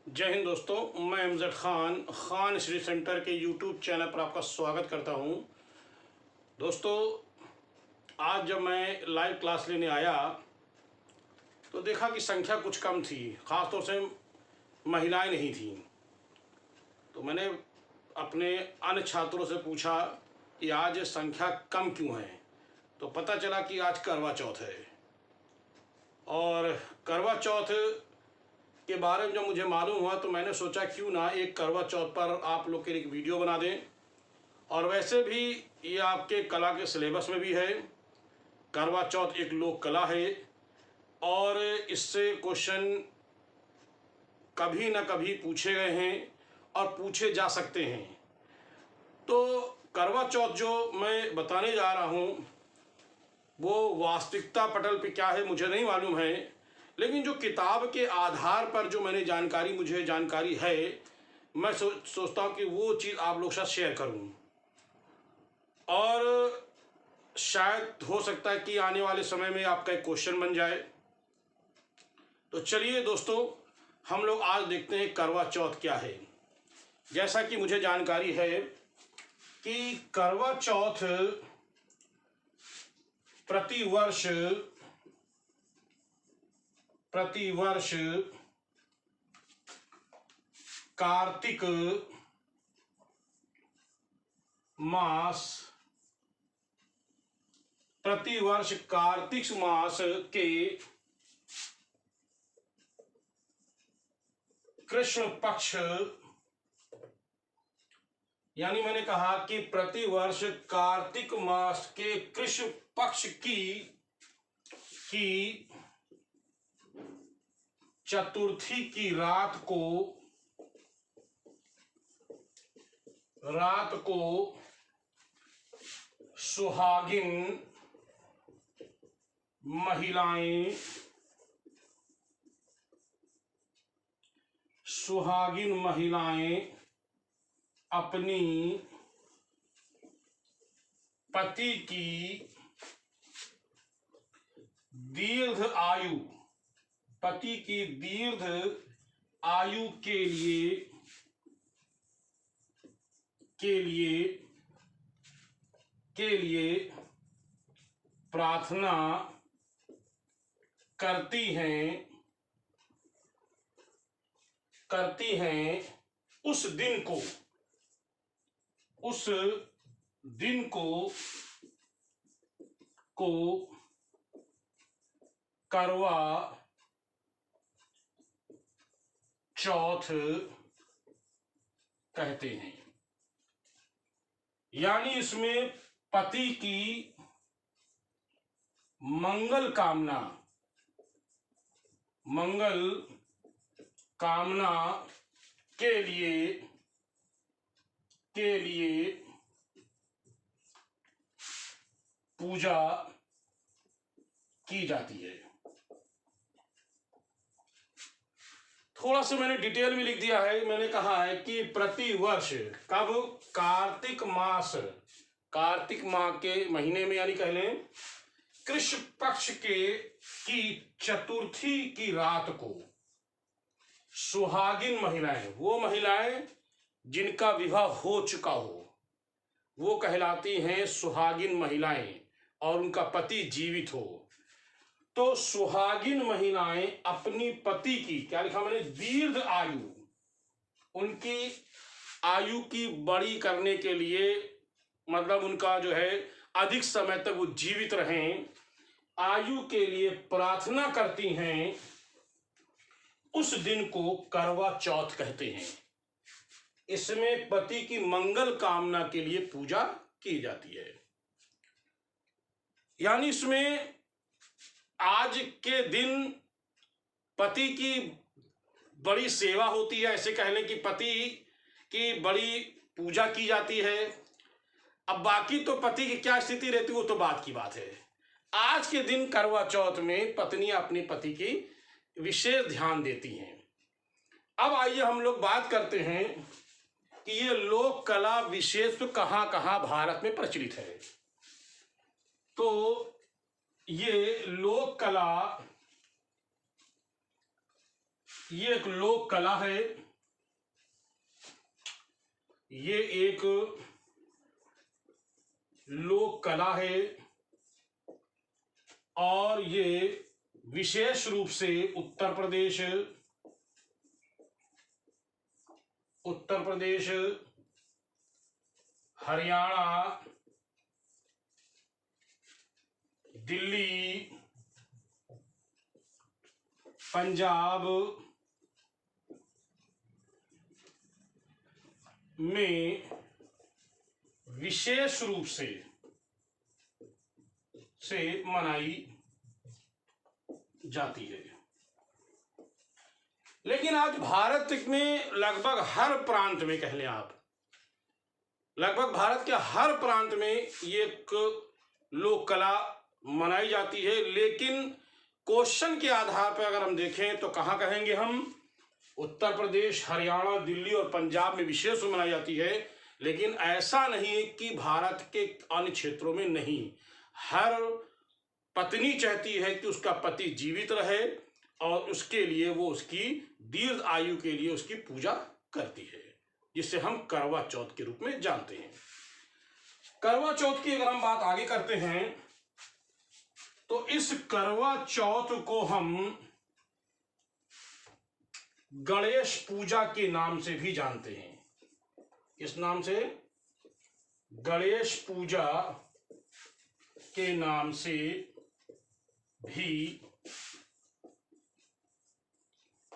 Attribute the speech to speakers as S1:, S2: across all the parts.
S1: जय हिंद दोस्तों, मैं अमजद खान श्री सेंटर के यूट्यूब चैनल पर आपका स्वागत करता हूं। दोस्तों, आज जब मैं लाइव क्लास लेने आया तो देखा कि संख्या कुछ कम थी, ख़ास तौर से महिलाएं नहीं थीं। तो मैंने अपने अन्य छात्रों से पूछा कि आज संख्या कम क्यों है। तो पता चला कि आज करवा चौथ है। और करवा चौथ के बारे में जब मुझे मालूम हुआ तो मैंने सोचा क्यों ना एक करवा चौथ पर आप लोग के लिए एक वीडियो बना दें। और वैसे भी ये आपके कला के सिलेबस में भी है। करवा चौथ एक लोक कला है और इससे क्वेश्चन कभी ना कभी पूछे गए हैं और पूछे जा सकते हैं। तो करवा चौथ जो मैं बताने जा रहा हूँ वो वास्तविकता पटल पे क्या है मुझे नहीं मालूम है, लेकिन जो किताब के आधार पर जो मुझे जानकारी है, मैं सोचता हूँ कि वो चीज़ आप लोग के साथ शेयर करूँ। और शायद हो सकता है कि आने वाले समय में आपका एक क्वेश्चन बन जाए। तो चलिए दोस्तों, हम लोग आज देखते हैं करवा चौथ क्या है। जैसा कि मुझे जानकारी है कि करवा चौथ प्रतिवर्ष कार्तिक मास के कृष्ण पक्ष, यानी मैंने कहा कि प्रतिवर्ष कार्तिक मास के कृष्ण पक्ष की चतुर्थी की रात को सुहागिन महिलाएं अपनी पति की दीर्घ आयु के लिए प्रार्थना करती हैं। उस दिन को करवा चौथ कहते हैं। यानी इसमें पति की मंगल कामना के लिए पूजा की जाती है। थोड़ा सा मैंने डिटेल में लिख दिया है। मैंने कहा है कि प्रतिवर्ष कब, कार्तिक माह के महीने में, यानी कह लें कृष्ण पक्ष की चतुर्थी की रात को सुहागिन महिलाएं, वो महिलाएं जिनका विवाह हो चुका हो, वो कहलाती हैं सुहागिन महिलाएं और उनका पति जीवित हो। तो सुहागिन महिलाएं अपनी पति की, क्या लिखा मैंने, दीर्घ आयु, उनकी आयु की बड़ी करने के लिए, मतलब उनका जो है अधिक समय तक वो जीवित रहें, आयु के लिए प्रार्थना करती हैं। उस दिन को करवा चौथ कहते हैं। इसमें पति की मंगल कामना के लिए पूजा की जाती है। यानी इसमें आज के दिन पति की बड़ी सेवा होती है, ऐसे कह लें कि पति की बड़ी पूजा की जाती है। अब बाकी तो पति की क्या स्थिति रहती है वो तो बात की बात है। आज के दिन करवा चौथ में पत्नी अपने पति की विशेष ध्यान देती हैं। अब आइए हम लोग बात करते हैं कि ये लोक कला विशेष कहाँ कहाँ भारत में प्रचलित है। तो ये लोक कला ये एक लोक कला है, ये एक लोक कला है और ये विशेष रूप से उत्तर प्रदेश, हरियाणा, दिल्ली, पंजाब में विशेष रूप से मनाई जाती है। लेकिन आज भारत में लगभग हर प्रांत में, कह लें आप, लगभग भारत के हर प्रांत में ये एक लोक कला मनाई जाती है। लेकिन क्वेश्चन के आधार पर अगर हम देखें तो कहाँ कहेंगे हम? उत्तर प्रदेश, हरियाणा, दिल्ली और पंजाब में विशेष रूप मनाई जाती है। लेकिन ऐसा नहीं है कि भारत के अन्य क्षेत्रों में नहीं। हर पत्नी चाहती है कि उसका पति जीवित रहे और उसके लिए वो उसकी दीर्घ आयु के लिए उसकी पूजा करती है, जिसे हम करवा चौथ के रूप में जानते हैं। करवा चौथ की अगर हम बात आगे करते हैं तो इस करवा चौथ को हम गणेश पूजा के नाम से भी जानते हैं। किस नाम से? गणेश पूजा के नाम से भी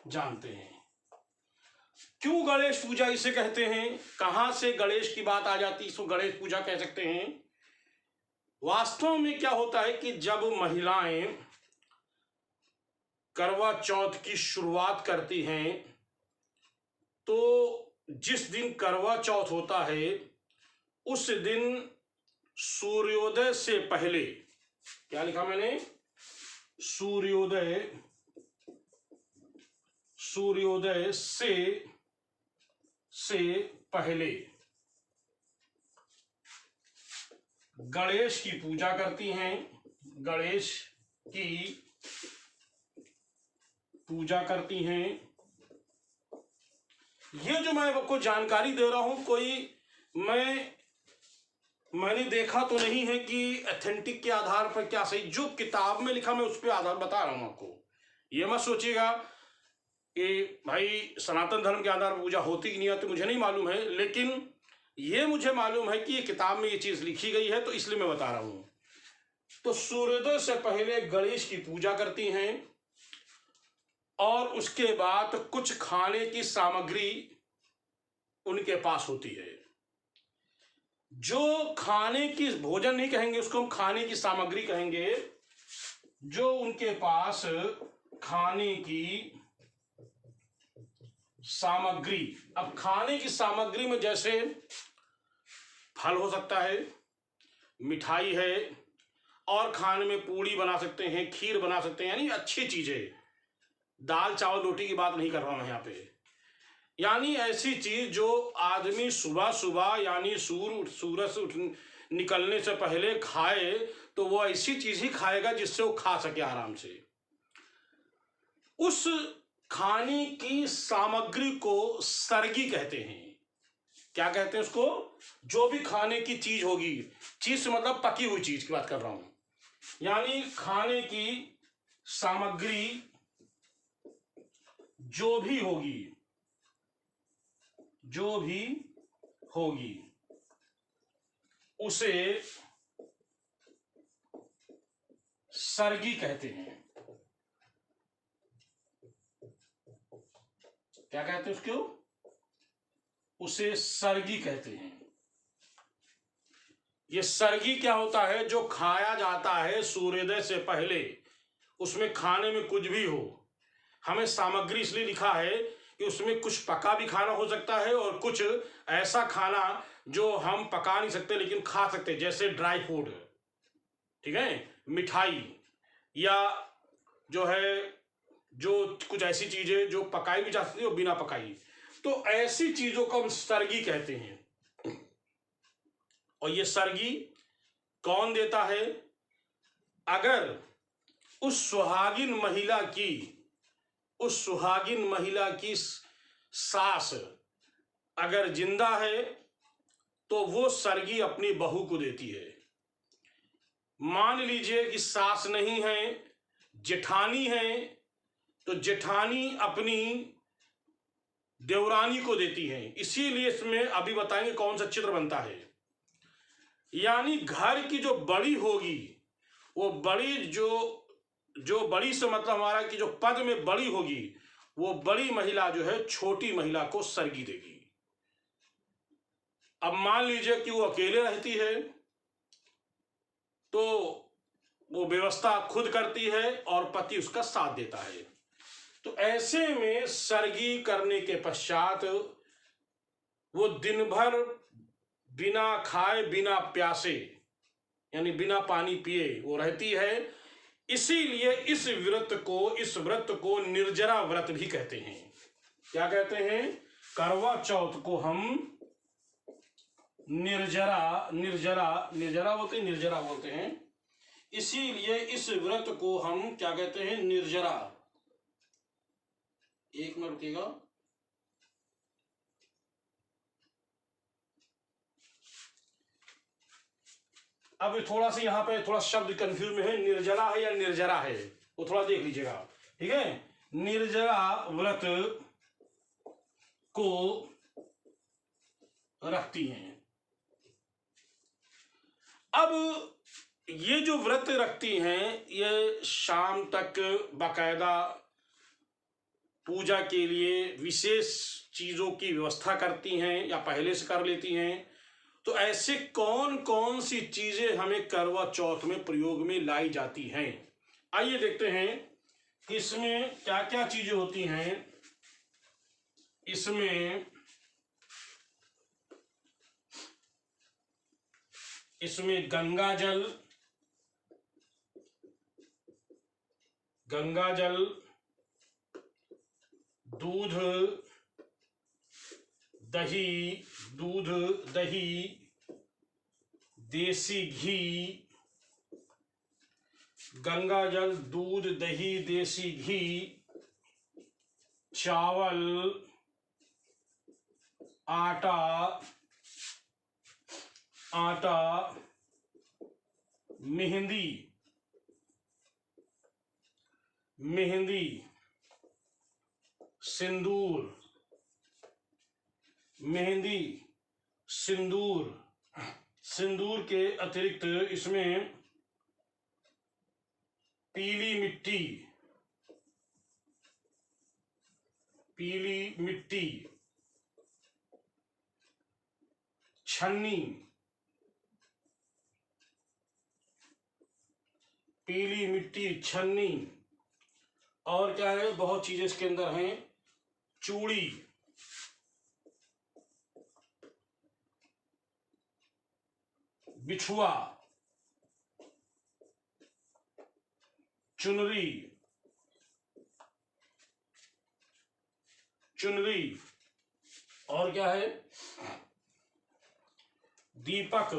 S1: जानते हैं। क्यों गणेश पूजा इसे कहते हैं? कहां से गणेश की बात आ जाती है, इसको गणेश पूजा कह सकते हैं? वास्तव में क्या होता है कि जब महिलाएं करवा चौथ की शुरुआत करती हैं तो जिस दिन करवा चौथ होता है उस दिन सूर्योदय से पहले, क्या लिखा मैंने? सूर्योदय से पहले गणेश की पूजा करती हैं। गणेश की पूजा करती हैं। ये जो मैं आपको जानकारी दे रहा हूं, कोई मैंने देखा तो नहीं है कि ऑथेंटिक के आधार पर क्या सही, जो किताब में लिखा मैं उस पर आधार बता रहा हूं आपको। ये मत सोचिएगा कि भाई सनातन धर्म के आधार पर पूजा होती कि नहीं होती, मुझे नहीं मालूम है। लेकिन ये मुझे मालूम है कि ये किताब में ये चीज लिखी गई है, तो इसलिए मैं बता रहा हूं। तो सूर्योदय से पहले गणेश की पूजा करती हैं और उसके बाद कुछ खाने की सामग्री उनके पास होती है। जो खाने की, भोजन नहीं कहेंगे उसको, हम खाने की सामग्री कहेंगे। जो उनके पास खाने की सामग्री, अब खाने की सामग्री में जैसे फल हो सकता है, मिठाई है, और खाने में पूड़ी बना सकते हैं, खीर बना सकते हैं, यानी अच्छी चीजें। दाल चावल रोटी की बात नहीं कर रहा हूं यहाँ पे। यानी ऐसी चीज जो आदमी सुबह सुबह यानी सूरज निकलने से पहले खाए, तो वो ऐसी चीज ही खाएगा जिससे वो खा सके आराम से। उस खाने की सामग्री को सरगी कहते हैं। क्या कहते हैं उसको? जो भी खाने की चीज होगी, चीज से मतलब पकी हुई चीज की बात कर रहा हूं, यानी खाने की सामग्री जो भी होगी उसे सरगी कहते हैं। क्या कहते हैं उसको? उसे सरगी कहते हैं। ये सरगी क्या होता है? जो खाया जाता है सूर्योदय से पहले, उसमें खाने में कुछ भी हो। हमें सामग्री इसलिए लिखा है कि उसमें कुछ पका भी खाना हो सकता है और कुछ ऐसा खाना जो हम पका नहीं सकते लेकिन खा सकते, जैसे ड्राई फूड, ठीक है, मिठाई, या जो है जो कुछ ऐसी चीजें जो पकाई भी जा सकती है और बिना पकाई। तो ऐसी चीजों को हम सरगी कहते हैं। और ये सरगी कौन देता है? अगर उस सुहागिन महिला की उस सुहागिन महिला की सास अगर जिंदा है तो वो सरगी अपनी बहू को देती है। मान लीजिए कि सास नहीं है, जेठानी है, तो जेठानी अपनी देवरानी को देती है। इसीलिए इसमें अभी बताएंगे कौन सा चित्र बनता है। यानी घर की जो बड़ी होगी, वो बड़ी जो बड़ी से मतलब हमारा कि जो पद में बड़ी होगी, वो बड़ी महिला जो है छोटी महिला को सरगी देगी। अब मान लीजिए कि वो अकेले रहती है तो वो व्यवस्था खुद करती है और पति उसका साथ देता है। तो ऐसे में सरगी करने के पश्चात वो दिन भर बिना खाए बिना प्यासे यानी बिना पानी पिए वो रहती है। इसीलिए इस व्रत को निर्जरा व्रत भी कहते हैं। क्या कहते हैं? करवा चौथ को हम निर्जरा बोलते हैं। इसीलिए इस व्रत को हम क्या कहते हैं? निर्जरा। एक मिनट रुकिएगा। अब थोड़ा सा यहाँ पे थोड़ा शब्द कंफ्यूज में है, निर्जला है या निर्जरा है, वो थोड़ा देख लीजिएगा। ठीक है, निर्जरा व्रत को रखती हैं। अब ये जो व्रत रखती हैं, ये शाम तक बाकायदा पूजा के लिए विशेष चीजों की व्यवस्था करती हैं या पहले से कर लेती हैं। तो ऐसे कौन कौन सी चीजें हमें करवा चौथ में प्रयोग में लाई जाती हैं, आइए देखते हैं कि इसमें क्या क्या चीजें होती हैं। इसमें गंगा जल, दूध दही, देसी घी, गंगा जल, दूध, दही, देसी घी, चावल, आटा, मेहंदी, सिंदूर के अतिरिक्त इसमें पीली मिट्टी, छन्नी, और क्या है, बहुत चीजें इसके अंदर हैं, चूड़ी, बिछुआ, चुनरी, और क्या है, दीपक,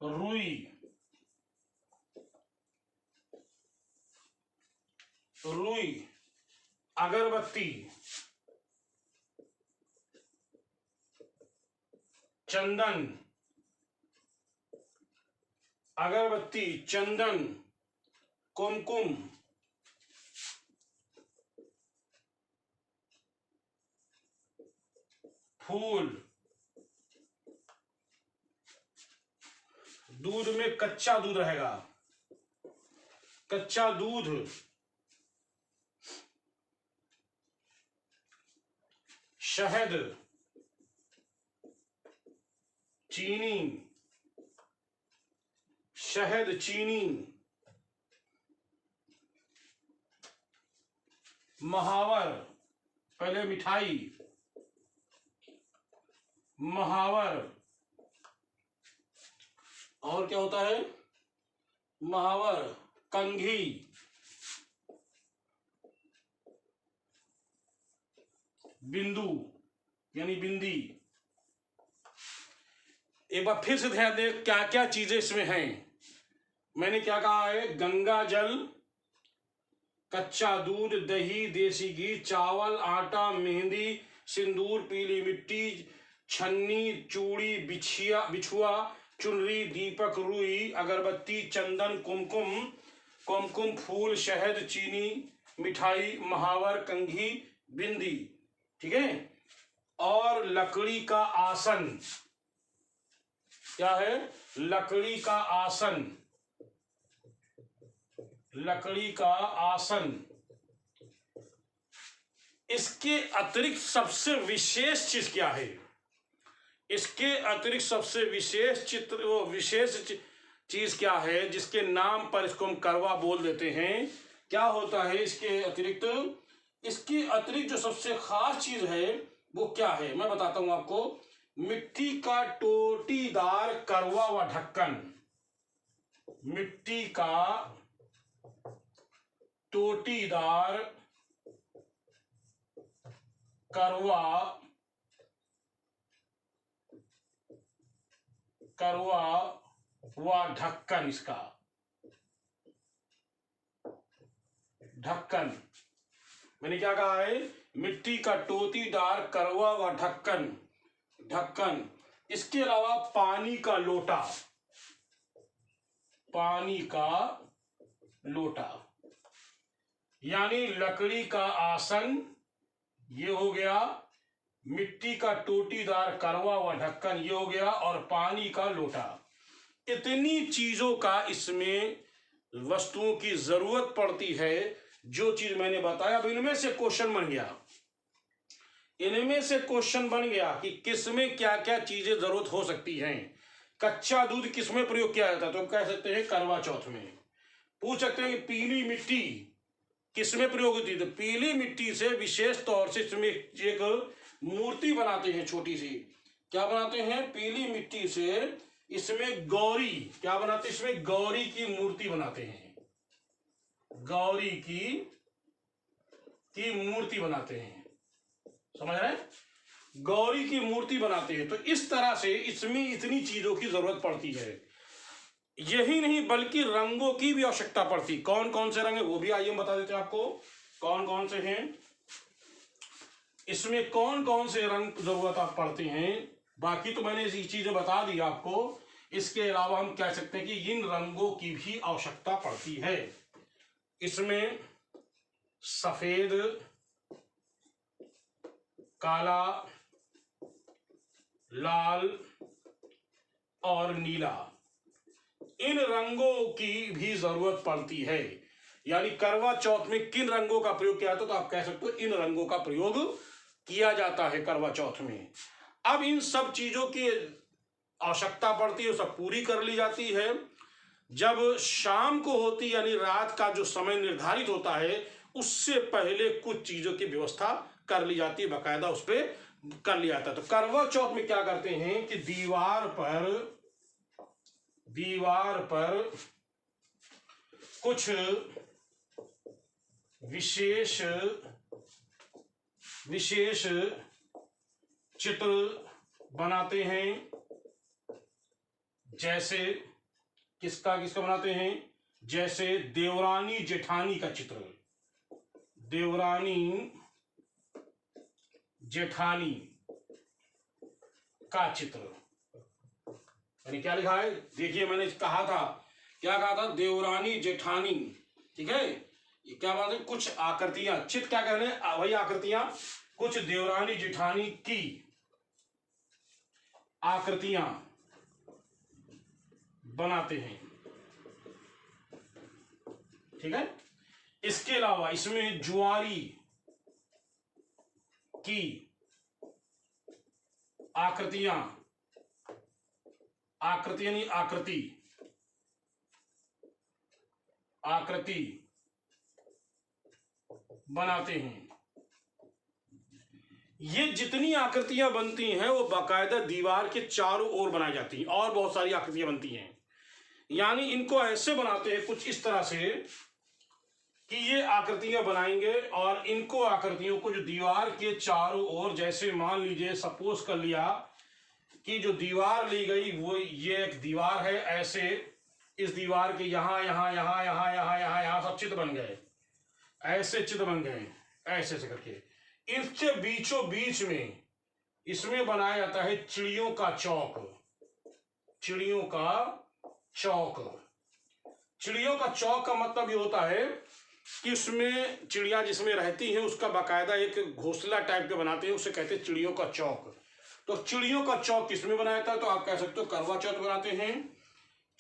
S1: रुई, अगरबत्ती, चंदन, कुमकुम, फूल, दूध में कच्चा दूध रहेगा, शहद, चीनी, महावर, पहले मिठाई, और क्या होता है, महावर, कंघी, बिंदु यानी बिंदी। एक बार फिर से ध्यान दें क्या क्या चीजें इसमें हैं। मैंने क्या कहा है? गंगा जल, कच्चा दूध, दही, देसी घी, चावल, आटा, मेहंदी, सिंदूर, पीली मिट्टी, छन्नी, चूड़ी, बिछुआ, चुनरी, दीपक, रुई, अगरबत्ती, चंदन, कुमकुम, कुमकुम फूल, शहद, चीनी, मिठाई, महावर, कंघी, बिंदी। ठीक है। और लकड़ी का आसन। क्या है? लकड़ी का आसन। लकड़ी का आसन। इसके अतिरिक्त सबसे विशेष चीज क्या है? इसके अतिरिक्त सबसे विशेष चीज क्या है जिसके नाम पर इसको हम करवा बोल देते हैं? क्या होता है इसके अतिरिक्त? इसके अतिरिक्त जो सबसे खास चीज है वो क्या है, मैं बताता हूं आपको। मिट्टी का टोटीदार करवा व ढक्कन। मिट्टी का टोटीदार करवा व ढक्कन। इसका ढक्कन, मैंने क्या कहा है? मिट्टी का टोटीदार करवा व ढक्कन। ढक्कन। इसके अलावा पानी का लोटा। पानी का लोटा। यानी लकड़ी का आसन, ये हो गया, मिट्टी का टोटीदार करवा व ढक्कन, ये हो गया, और पानी का लोटा। इतनी चीजों का इसमें वस्तुओं की जरूरत पड़ती है। जो चीज मैंने बताया, अब इनमें से क्वेश्चन बन गया। इनमें से क्वेश्चन बन गया कि किसमें क्या क्या चीजें जरूरत हो सकती हैं। कच्चा दूध किसमें प्रयोग किया जाता है? तो हम कह सकते हैं करवा चौथ में। पूछ सकते हैं कि पीली मिट्टी किसमें प्रयोग होती है? तो पीली मिट्टी से विशेष तौर से इसमें एक मूर्ति बनाते हैं छोटी सी। क्या बनाते हैं? पीली मिट्टी से इसमें गौरी, क्या बनाते हैं? इसमें गौरी की मूर्ति बनाते हैं। गौरी की मूर्ति बनाते हैं। समझ रहे हैं? गौरी की मूर्ति बनाते हैं। तो इस तरह से इसमें इतनी चीजों की जरूरत पड़ती है। यही नहीं बल्कि रंगों की भी आवश्यकता पड़ती। कौन कौन से रंग है वो भी आइए हम बता देते हैं आपको। कौन कौन से हैं इसमें, कौन कौन से रंग जरूरत आप पड़ते हैं। बाकी तो मैंने इसी चीजें बता दी आपको। इसके अलावा हम कह सकते हैं कि इन रंगों की भी आवश्यकता पड़ती है। इसमें सफेद, काला, लाल और नीला, इन रंगों की भी जरूरत पड़ती है। यानी करवा चौथ में किन रंगों का प्रयोग किया जाता है? तो आप कह सकते हो इन रंगों का प्रयोग किया जाता है करवा चौथ में। अब इन सब चीजों की आवश्यकता पड़ती है, सब पूरी कर ली जाती है। जब शाम को होती, यानी रात का जो समय निर्धारित होता है, उससे पहले कुछ चीजों की व्यवस्था कर ली जाती है, बाकायदा उस पर कर लिया जाता है। तो करवा चौथ में क्या करते हैं कि दीवार पर कुछ विशेष चित्र बनाते हैं। जैसे किसका बनाते हैं? जैसे देवरानी जेठानी का चित्र। देवरानी जेठानी का चित्र। मैंने क्या लिखा है? देखिए, मैंने कहा था, क्या कहा था? देवरानी जेठानी। ठीक है। ये क्या बात है? कुछ आकृतियां, चित्र क्या कह रहे हैं? वही आकृतियां, कुछ देवरानी जेठानी की आकृतियां बनाते हैं। ठीक है। इसके अलावा इसमें जुआरी की आकृतियां, नहीं, आकृति बनाते हैं। ये जितनी आकृतियां बनती हैं वो बाकायदा दीवार के चारों ओर बनाई जाती हैं, और बहुत सारी आकृतियां बनती हैं। यानी इनको ऐसे बनाते हैं कुछ इस तरह से कि ये आकृतियां बनाएंगे, और इनको आकृतियों को जो दीवार के चारों ओर, जैसे मान लीजिए, सपोज कर लिया कि जो दीवार ली गई वो ये एक दीवार है, ऐसे इस दीवार के यहाँ यहाँ यहाँ यहाँ यहाँ यहाँ यहाँ सब चित्र बन गए, ऐसे चित्र बन गए, ऐसे ऐसे करके। इनके बीचों बीच में इसमें बनाया जाता है चिड़ियों का चौक। चिड़ियों का चौक, चिड़ियों का चौक का मतलब ये होता है कि उसमें चिड़िया जिसमें रहती हैं उसका बाकायदा एक घोंसला टाइप के बनाते हैं, उसे कहते हैं चिड़ियों का चौक। तो चिड़ियों का चौक किसमें बनाया जाता है? तो आप कह सकते हो करवा चौथ बनाते हैं।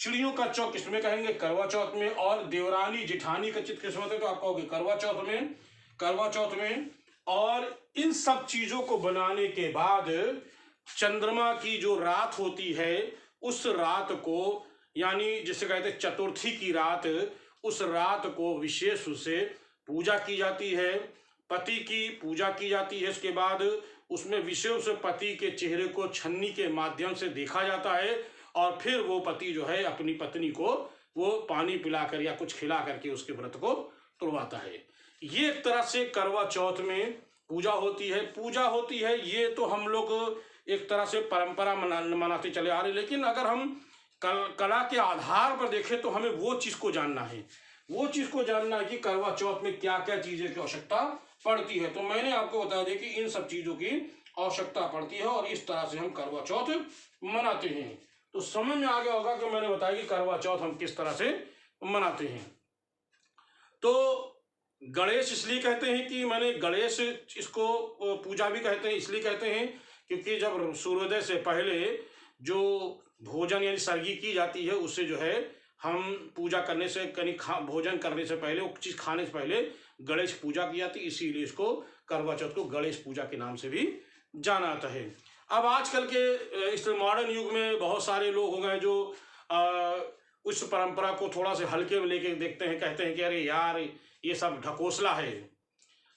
S1: चिड़ियों का चौक किसमें कहेंगे? करवा चौथ में। और देवरानी जिठानी का चित्र किसमें होता है? तो आप कहोगे करवा चौथ में, करवा चौथ में। और इन सब चीजों को बनाने के बाद चंद्रमा की जो रात होती है उस रात को, यानी जिसे कहते हैं चतुर्थी की रात, उस रात को विशेष रूप से पूजा की जाती है, पति की पूजा की जाती है। इसके बाद उसमें विशेष रूप से पति के चेहरे को छन्नी के माध्यम से देखा जाता है और फिर वो पति जो है अपनी पत्नी को वो पानी पिलाकर या कुछ खिला करके उसके व्रत को तोड़वाता है। ये एक तरह से करवा चौथ में पूजा होती है। पूजा होती है ये तो हम लोग एक तरह से परंपरा मनाते चले आ रहे, लेकिन अगर हम कला के आधार पर देखें तो हमें वो चीज़ को जानना है, वो चीज़ को जानना है कि करवा चौथ में क्या क्या चीज़ें की आवश्यकता पड़ती है। तो मैंने आपको बता दिया कि इन सब चीज़ों की आवश्यकता पड़ती है और इस तरह से हम करवा चौथ मनाते हैं। तो समझ में आ गया होगा कि मैंने बताया कि करवा चौथ हम किस तरह से मनाते हैं। तो गणेश इसलिए कहते हैं कि मैंने गणेश, इसको पूजा भी कहते हैं, इसलिए कहते हैं क्योंकि जब सूर्योदय से पहले जो भोजन यानी सर्गी की जाती है उससे जो है हम पूजा करने से भोजन करने से पहले, वो चीज़ खाने से पहले गणेश पूजा की जाती है, इसीलिए इसको करवा चौथ को गणेश पूजा के नाम से भी जाना जाता है। अब आजकल के इस मॉडर्न युग में बहुत सारे लोग हो गए जो उस परंपरा को थोड़ा से हल्के में लेके देखते हैं, कहते हैं कि अरे यार ये सब ढकोसला है,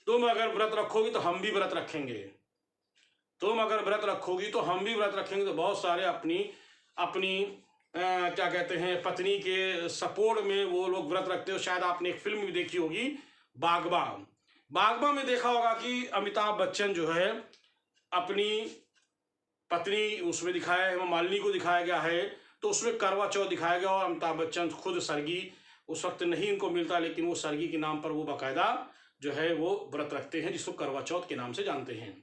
S1: तुम अगर व्रत रखोगी तो हम भी व्रत रखेंगे, तुम अगर व्रत रखोगी तो हम भी व्रत रखेंगे। तो बहुत सारे अपनी क्या कहते हैं पत्नी के सपोर्ट में वो लोग व्रत रखते हो। शायद आपने एक फिल्म भी देखी होगी बागबा। बागबा में देखा होगा कि अमिताभ बच्चन जो है अपनी पत्नी, उसमें दिखाया है मालिनी को दिखाया गया है, तो उसमें करवा चौथ दिखाया गया और अमिताभ बच्चन खुद सर्गी उस वक्त नहीं इनको मिलता, लेकिन वो सर्गी के नाम पर वो बाकायदा जो है वो व्रत रखते हैं जिसको करवा चौथ के नाम से जानते हैं।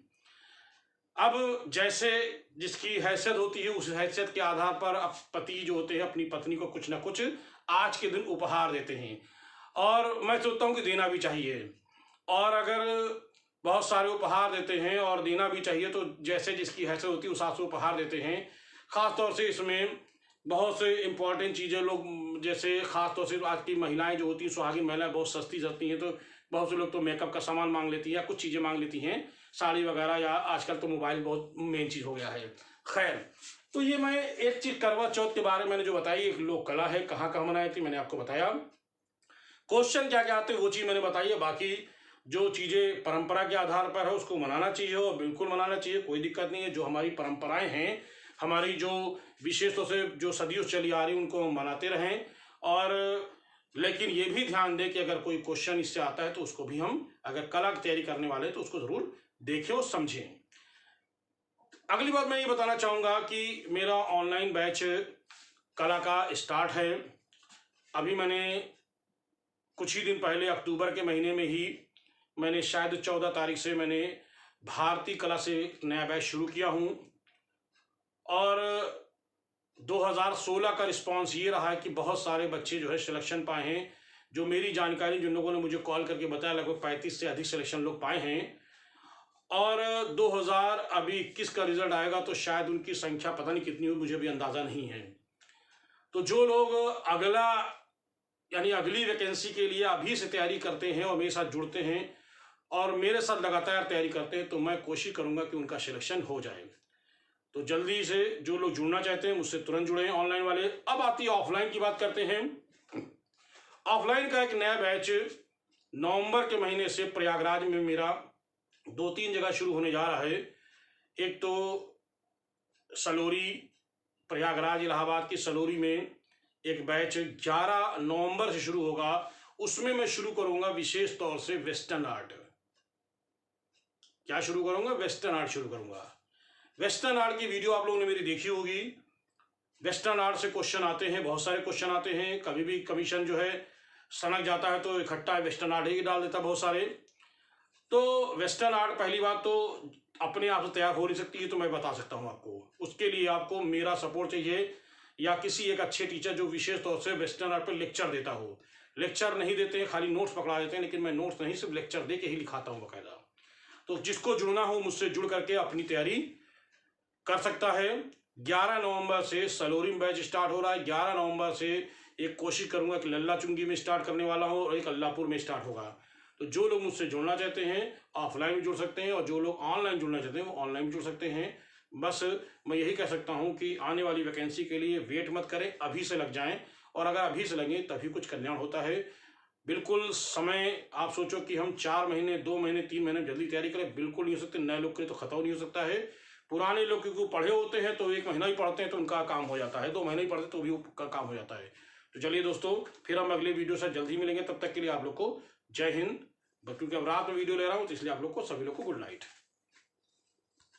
S1: अब जैसे जिसकी हैसियत होती है उस हैसियत के आधार पर अब पति जो होते हैं अपनी पत्नी को कुछ ना कुछ आज के दिन उपहार देते हैं और मैं सोचता हूँ कि देना भी चाहिए। और अगर बहुत सारे उपहार देते हैं और देना भी चाहिए तो जैसे जिसकी हैसियत होती है उस हिसाब से उपहार देते हैं। ख़ास तौर से इसमें बहुत से इम्पॉर्टेंट चीज़ें लोग, जैसे ख़ास तौर से आज की महिलाएं जो होती हैं, सुहागिन महिलाएं बहुत सस्ती हैं, तो बहुत से लोग तो मेकअप का सामान मांग लेती हैं या कुछ चीज़ें मांग लेती हैं, साड़ी वगैरह, या आजकल तो मोबाइल बहुत मेन चीज़ हो गया है। खैर, तो ये मैं एक चीज़ करवा चौथ के बारे में मैंने जो बताई, एक लोक कला है, कहाँ कहाँ मनाई थी मैंने आपको बताया, क्वेश्चन क्या क्या आते हैं वो चीज़ मैंने बताई है। बाकी जो चीज़ें परंपरा के आधार पर है उसको मनाना चाहिए और बिल्कुल मनाना चाहिए, कोई दिक्कत नहीं है। जो हमारी परंपराएं हैं, हमारी जो विशेष तौर से जो सदियों चली आ रही उनको मनाते रहें। और लेकिन ये भी ध्यान दें कि अगर कोई क्वेश्चन इससे आता है तो उसको भी हम, अगर कला की तैयारी करने वाले हैं तो उसको ज़रूर देखें और समझें। अगली बात मैं ये बताना चाहूँगा कि मेरा ऑनलाइन बैच कला का स्टार्ट है। अभी मैंने कुछ ही दिन पहले अक्टूबर के महीने में ही मैंने शायद 14 तारीख से मैंने भारतीय कला से नया बैच शुरू किया हूँ और 2016 का रिस्पांस ये रहा है कि बहुत सारे बच्चे जो है सिलेक्शन पाए हैं। जो मेरी जानकारी, जिन लोगों ने मुझे कॉल करके बताया, लगभग 35 से अधिक सिलेक्शन लोग पाए हैं। और 2021 का रिजल्ट आएगा तो शायद उनकी संख्या पता नहीं कितनी हो, मुझे भी अंदाज़ा नहीं है। तो जो लोग अगला यानी अगली वैकेंसी के लिए अभी से तैयारी करते हैं और मेरे साथ जुड़ते हैं और मेरे साथ लगातार तैयारी करते हैं, तो मैं कोशिश करूंगा कि उनका सिलेक्शन हो जाए। तो जल्दी से जो लोग जुड़ना चाहते हैं मुझसे तुरंत जुड़े, ऑनलाइन वाले। अब आती है ऑफलाइन की बात करते हैं। ऑफलाइन का एक नया बैच नवंबर के महीने से प्रयागराज में मेरा 2-3 जगह शुरू होने जा रहा है। एक तो सलोरी, प्रयागराज इलाहाबाद की सलोरी में एक बैच 11 नवंबर से शुरू होगा। उसमें मैं शुरू करूंगा विशेष तौर से वेस्टर्न आर्ट। क्या शुरू करूंगा? वेस्टर्न आर्ट शुरू करूंगा। वेस्टर्न आर्ट की वीडियो आप लोगों ने मेरी देखी होगी। वेस्टर्न आर्ट से क्वेश्चन आते हैं, बहुत सारे क्वेश्चन आते हैं। कभी भी कमीशन जो है सनक जाता है तो इकट्ठा वेस्टर्न आर्ट ही डाल देता बहुत सारे। तो वेस्टर्न आर्ट पहली बात तो अपने आप से तैयार हो नहीं सकती है, तो मैं बता सकता हूँ आपको। उसके लिए आपको मेरा सपोर्ट चाहिए या किसी एक अच्छे टीचर जो विशेष तौर से वेस्टर्न आर्ट पर लेक्चर देता हो। लेक्चर नहीं देते हैं, खाली नोट्स पकड़ा देते हैं, लेकिन मैं नोट्स नहीं सिर्फ लेक्चर दे के ही लिखाता हूँ बाकायदा। तो जिसको जुड़ना हो मुझसे जुड़ करके अपनी तैयारी कर सकता है। 11 नवंबर से सलोरी में बैच स्टार्ट हो रहा है। 11 नवंबर से एक कोशिश करूंगा कि लल्ला चुंगी में स्टार्ट करने वाला हूँ और एक अल्लाहपुर में स्टार्ट होगा। तो जो लोग मुझसे जुड़ना चाहते हैं ऑफलाइन भी जुड़ सकते हैं और जो लोग ऑनलाइन जुड़ना चाहते हैं वो ऑनलाइन भी जुड़ सकते हैं। बस मैं यही कह सकता हूँ कि आने वाली वैकेंसी के लिए वेट मत करें, अभी से लग जाएं। और अगर अभी से लगे तभी कुछ कल्याण होता है। बिल्कुल समय आप सोचो कि हम 4 महीने 2 महीने 3 महीने जल्दी तैयारी करें, बिल्कुल नहीं हो सकते। नए लोग के तो खत्म नहीं हो सकता है। पुराने लोग क्योंकि पढ़े होते हैं तो 1 महीना ही पढ़ते हैं तो उनका काम हो जाता है, 2 महीने ही पढ़ते तो भी उनका काम हो जाता है। तो चलिए दोस्तों, फिर हम अगले वीडियो से जल्दी मिलेंगे। तब तक के लिए आप लोग को जय हिंद। क्योंकि अब रात में वीडियो ले रहा हूँ तो इसलिए आप लोग को सभी लोग को गुड नाइट।